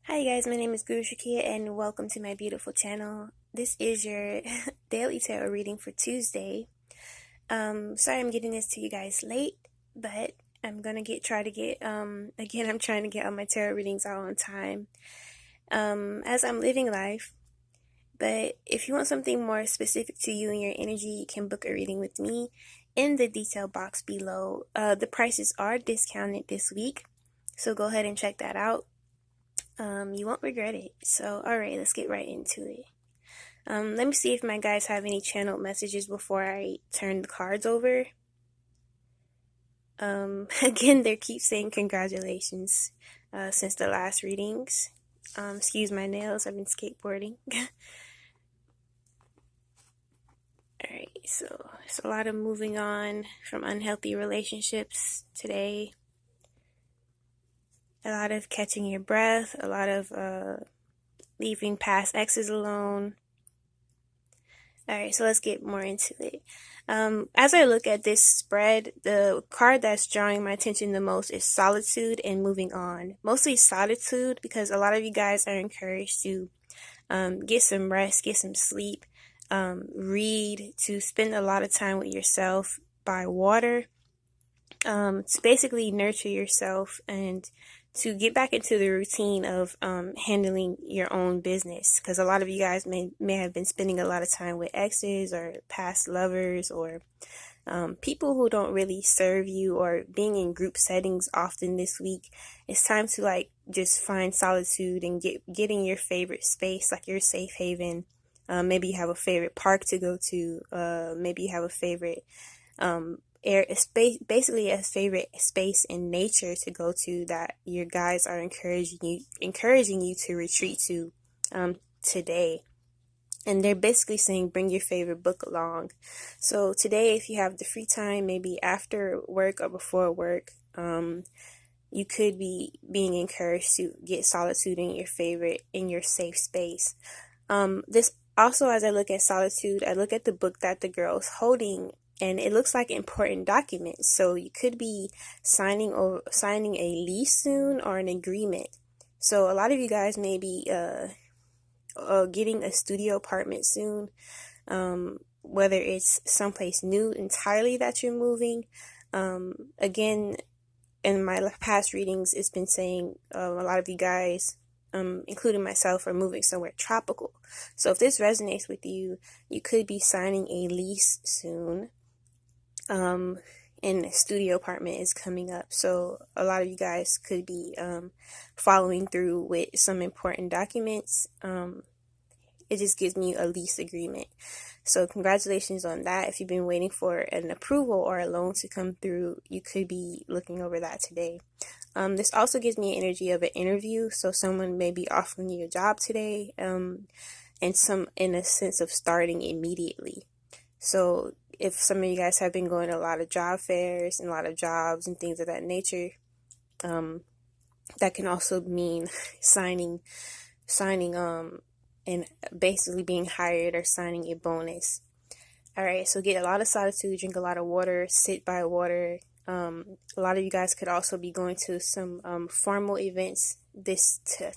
Hi guys, my name is Guru Shakia and welcome to my beautiful channel. This is your daily tarot reading for Tuesday. Sorry I'm getting this to you guys late, but I'm gonna try to get again I'm trying to get all my tarot readings out on time. As I'm living life. But if you want something more specific to you and your energy, you can book a reading with me in the detail box below. The prices are discounted this week, so go ahead and check that out. You won't regret it. So, alright, let's get right into it. Let me see if my guys have any channeled messages before I turn the cards over. Again, they keep saying congratulations since the last readings. Excuse my nails, I've been skateboarding. Alright, so there's a lot of moving on from unhealthy relationships today. A lot of catching your breath, a lot of leaving past exes alone. Alright, so let's get more into it. As I look at this spread, the card that's drawing my attention the most is solitude and moving on. Mostly solitude because a lot of you guys are encouraged to get some rest, get some sleep, read, to spend a lot of time with yourself by water, to basically nurture yourself and to get back into the routine of handling your own business, because a lot of you guys may have been spending a lot of time with exes or past lovers or people who don't really serve you, or being in group settings often this week. It's time to just find solitude and get in your favorite space, like your safe haven. Maybe you have a favorite park to go to. Maybe you have a favorite basically a favorite space in nature to go to that your guys are encouraging you to retreat to today. And they're basically saying bring your favorite book along. So today, if you have the free time, maybe after work or before work, you could be being encouraged to get solitude in your safe space. This also, as I look at solitude, I look at the book that the girl's holding, and it looks like important documents. So you could be signing a lease soon, or an agreement. So a lot of you guys may be getting a studio apartment soon, whether it's someplace new entirely that you're moving. Again, in my past readings, it's been saying a lot of you guys, including myself, are moving somewhere tropical. So if this resonates with you, you could be signing a lease soon. And a studio apartment is coming up. So a lot of you guys could be following through with some important documents. It just gives me a lease agreement. So congratulations on that. If you've been waiting for an approval or a loan to come through, you could be looking over that today. This also gives me energy of an interview. So someone may be offering you a job today, and in a sense of starting immediately. So if some of you guys have been going to a lot of job fairs and a lot of jobs and things of that nature, that can also mean signing and basically being hired or signing a bonus. Alright, so get a lot of solitude, drink a lot of water, sit by water. A lot of you guys could also be going to some formal events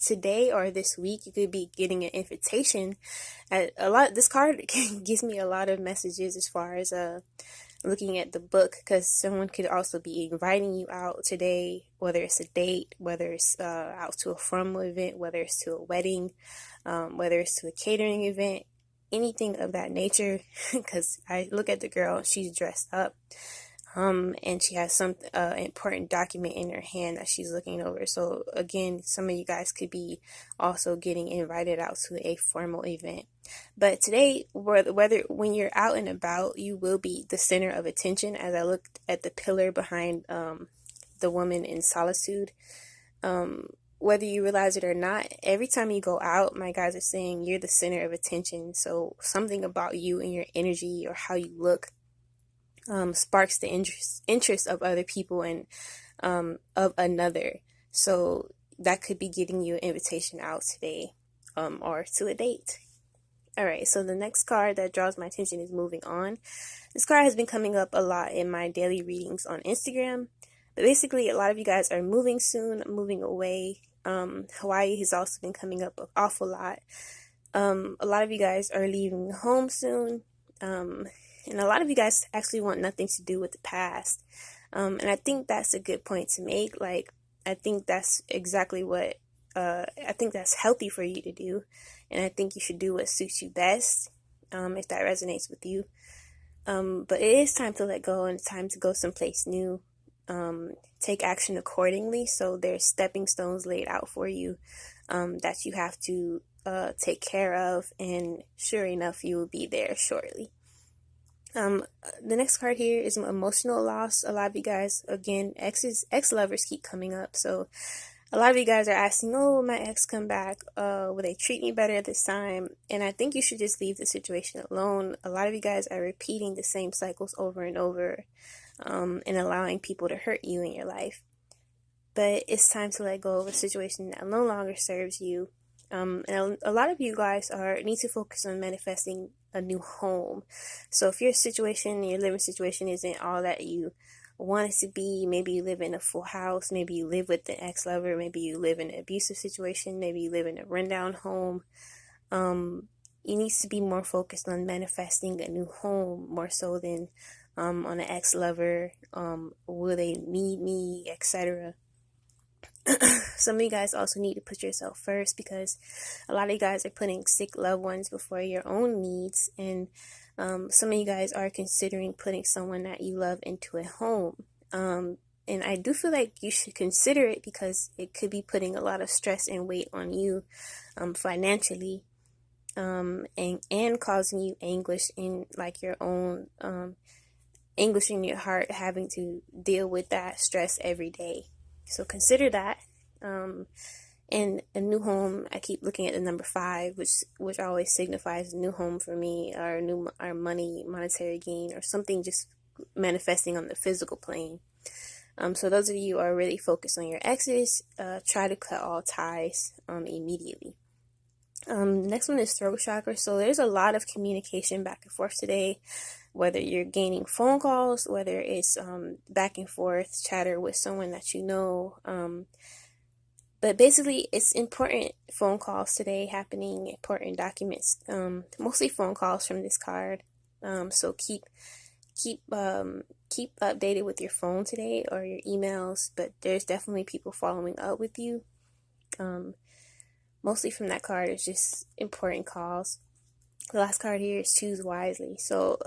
today or this week. You could be getting an invitation. This card gives me a lot of messages as far as looking at the book, because someone could also be inviting you out today, whether it's a date, whether it's out to a formal event, whether it's to a wedding, whether it's to a catering event, anything of that nature. Because I look at the girl, she's dressed up, and she has some important document in her hand that she's looking over. So again, some of you guys could be also getting invited out to a formal event. But today, when you're out and about, you will be the center of attention. As I looked at the pillar behind the woman in solitude, whether you realize it or not, every time you go out, my guys are saying you're the center of attention. So something about you and your energy or how you look sparks the interest of other people and of another. So that could be getting you an invitation out today, or to a date. Alright, so the next card that draws my attention is moving on. This card has been coming up a lot in my daily readings on Instagram. But basically, a lot of you guys are moving soon, moving away. Hawaii has also been coming up an awful lot. A lot of you guys are leaving home soon. And a lot of you guys actually want nothing to do with the past. And I think that's a good point to make. Like, I think that's exactly what, I think that's healthy for you to do. And I think you should do what suits you best, if that resonates with you. But it is time to let go, and it's time to go someplace new. Take action accordingly. So there's stepping stones laid out for you, that you have to take care of, and sure enough, you will be there shortly. The next card here is emotional loss. A lot of you guys, again, ex-lovers keep coming up. So a lot of you guys are asking, oh, my ex come back. Will they treat me better this time? And I think you should just leave the situation alone. A lot of you guys are repeating the same cycles over and over, and allowing people to hurt you in your life. But it's time to let go of a situation that no longer serves you. And a lot of you guys need to focus on manifesting a new home. So if your living situation isn't all that you want it to be, maybe you live in a full house, maybe you live with an ex-lover, maybe you live in an abusive situation, maybe you live in a rundown home, you need to be more focused on manifesting a new home, more so than on an ex-lover, will they need me, etc. Some of you guys also need to put yourself first, because a lot of you guys are putting sick loved ones before your own needs, and some of you guys are considering putting someone that you love into a home. And I do feel like you should consider it, because it could be putting a lot of stress and weight on you, financially, and causing you anguish in like your own, anguish in your heart, having to deal with that stress every day. So consider that. And a new home, I keep looking at the number 5, which always signifies a new home for me, or our money, monetary gain, or something just manifesting on the physical plane. So those of you who are really focused on your exes, try to cut all ties immediately. Next one is throat chakra. So there's a lot of communication back and forth today, whether you're gaining phone calls, whether it's back and forth chatter with someone that you know. But basically, it's important phone calls today happening, important documents, mostly phone calls from this card. So keep updated with your phone today, or your emails, but there's definitely people following up with you. Mostly from that card, it's just important calls. The last card here is choose wisely. So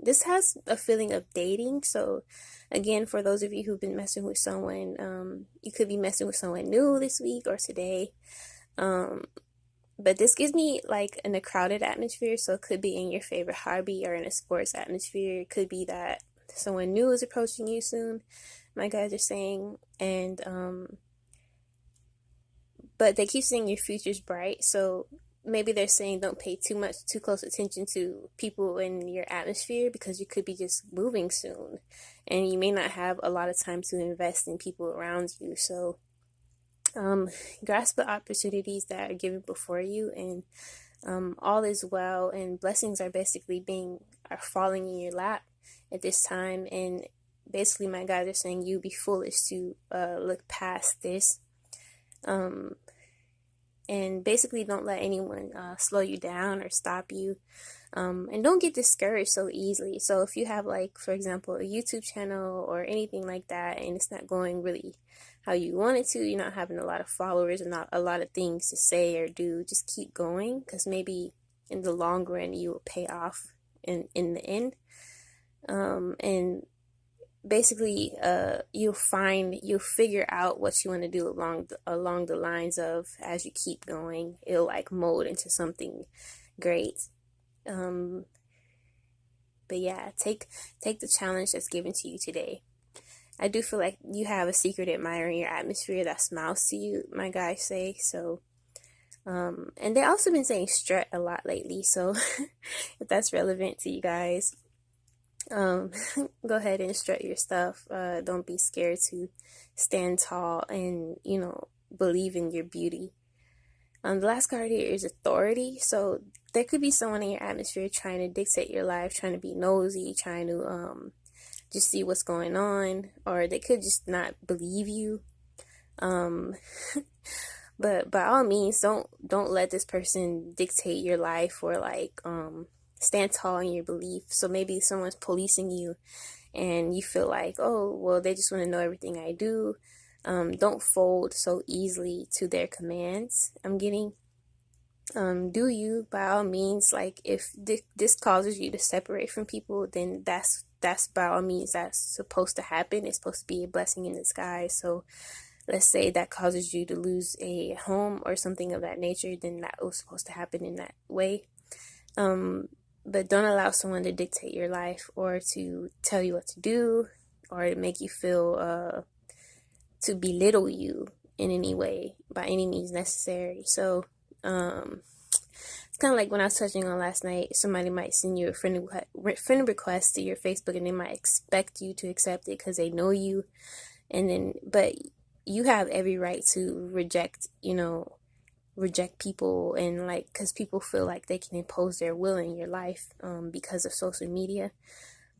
this has a feeling of dating. So again, for those of you who've been messing with someone, you could be messing with someone new this week or today. But this gives me like in a crowded atmosphere. So it could be in your favorite hobby or in a sports atmosphere. It could be that someone new is approaching you soon, my guys are saying. And but they keep saying your future's bright. So maybe they're saying don't pay too close attention to people in your atmosphere, because you could be just moving soon, and you may not have a lot of time to invest in people around you. So grasp the opportunities that are given before you, and all is well, and blessings are falling in your lap at this time. And basically, my guys are saying you'd be foolish to look past this. And basically, don't let anyone slow you down or stop you. And don't get discouraged so easily. So if you have, like, for example, a YouTube channel or anything like that, and it's not going really how you want it to, you're not having a lot of followers and not a lot of things to say or do, just keep going, because maybe in the long run you will pay off in the end. And basically, you'll figure out what you want to do along the lines of, as you keep going, it'll like mold into something great. But yeah, take the challenge that's given to you today. I do feel like you have a secret admirer in your atmosphere that smiles to you, my guys say. So, and they also been saying strut a lot lately. So if that's relevant to you guys, go ahead and strut your stuff. Don't be scared to stand tall and, believe in your beauty. The last card here is authority. So there could be someone in your atmosphere trying to dictate your life, trying to be nosy, trying to just see what's going on, or they could just not believe you. Um, but by all means, don't let this person dictate your life, or like stand tall in your belief. So maybe someone's policing you and you feel like, oh, well, they just want to know everything I do. Don't fold so easily to their commands. I'm getting, do you, by all means, like if this causes you to separate from people, then that's by all means, that's supposed to happen. It's supposed to be a blessing in disguise. So let's say that causes you to lose a home or something of that nature, then that was supposed to happen in that way. But don't allow someone to dictate your life, or to tell you what to do, or to make you feel to belittle you in any way, by any means necessary. So it's kind of like when I was touching on last night, somebody might send you a friend request to your Facebook, and they might expect you to accept it because they know you, and then but you have every right to reject people, and like, because people feel like they can impose their will in your life because of social media.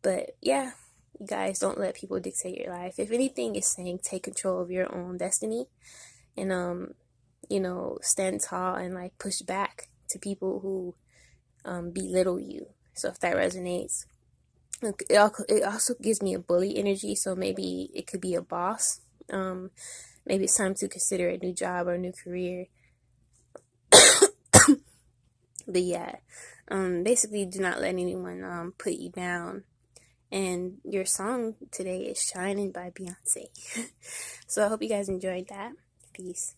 But yeah, you guys, don't let people dictate your life. If anything, it's saying take control of your own destiny, and stand tall and like push back to people who belittle you. So if that resonates, it also gives me a bully energy. So maybe it could be a boss. Maybe it's time to consider a new job or a new career. But yeah, basically, do not let anyone put you down. And your song today is Shining by Beyonce. So I hope you guys enjoyed that. Peace.